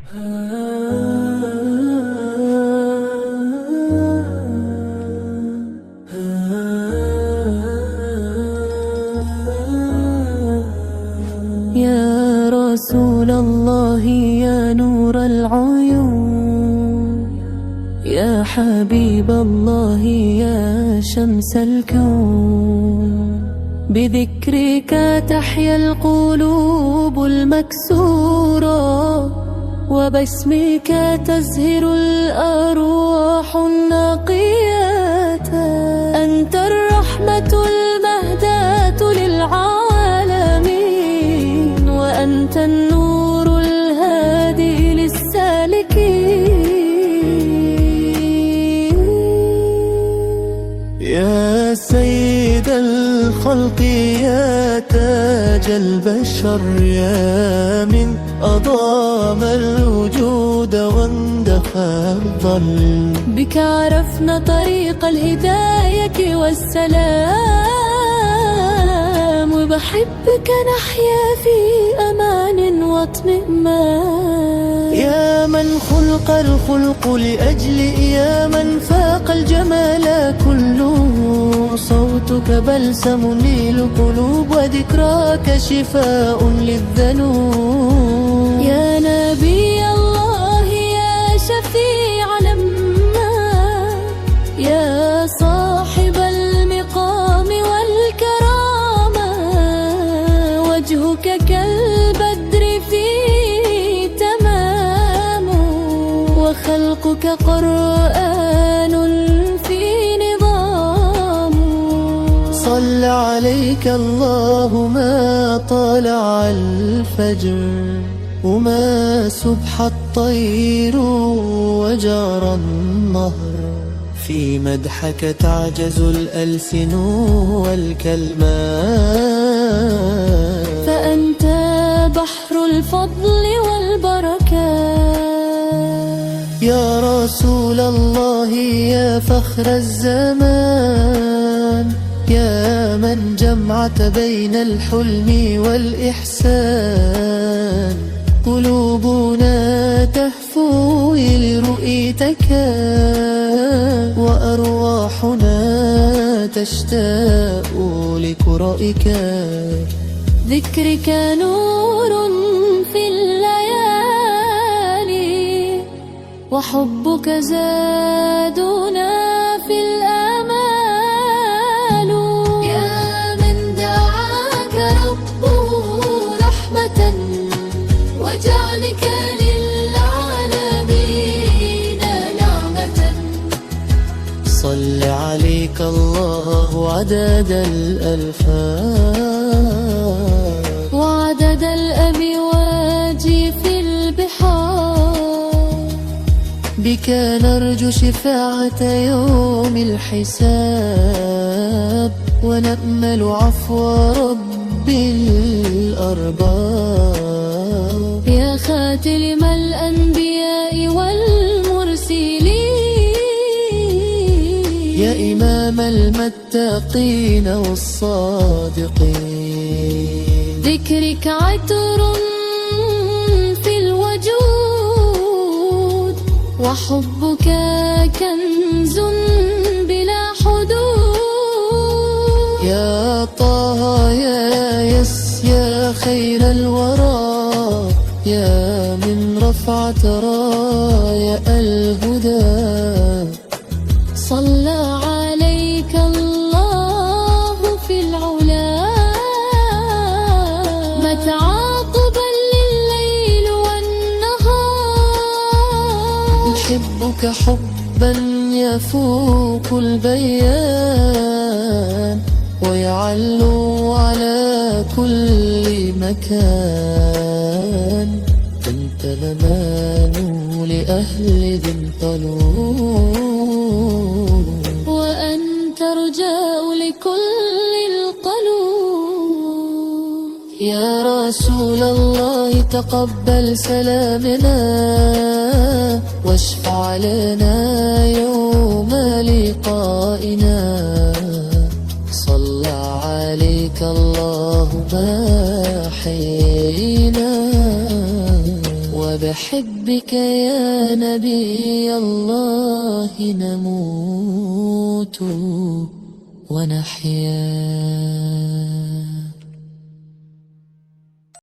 يا رسول الله يا نور العيون، يا حبيب الله يا شمس الكون، بذكرك تحيا القلوب المكسورة، وباسمك تزهر الأرواح النقية. أنت الرحمة المهداة للعالمين، وأنت النور الهادي للسالكين. يا سيد الخلق يا تاج البشر، يا من أضام الوجود واندفى الظل، بك عرفنا طريق الهداية والسلام، وبحبك نحيا في أمان واطمئنان. يا من خلق الخلق لأجل، يا من فاق الجمال كله، صوتك بلسم للقلوب وذكراك شفاء للذنوب. يا نبي الله يا شفيع الأمة، يا صاحب المقام والكرامة، وجهك كالبدر فيه تمام، وخلقك قرآن في نظام. صلى عليك الله ما طلع الفجر، وما سبح الطير وجرى النهر، في مدحك تعجز الألسن والكلمات. فأنت بحر الفضل والبركات، يا رسول الله يا فخر الزمان، يا من جمعت بين الحلم والإحسان. قلوبنا تهفو لرؤيتك، وأرواحنا تشتاق لقرائك. ذكرك نور في الليالي، وحبك زادنا في الآمال. يا من دعاك ربه رحمة، وجعلك للعالمين نعمة. صل عليك الله عدد الألفان، وعدد الأمواج في البحار، بك نرجو شفاعة يوم الحساب، ونأمل عفو رب الأرباب. يا خاتم الأنبياء والمرسلين، يا إمام المتقين والصادقين. ذكرك عطر في الوجود، وحبك كنز بلا حدود. يا طه يا يس يا خير الورى، يا من رفعت راية الهدى. صلى عليك الله في العلا، متعاقبا لليل والنهار. نحبك حبا يفوق البيان، ويعلو على كل مكان. أنت الأمان لأهل ذي القلوب، وأنت رجاء لكل القلوب. يا رسول الله تقبل سلامنا، واشفع لنا يوم لقائنا. صلى عليك الله ما حينا، فبحبك يا نبي الله نموت ونحيا.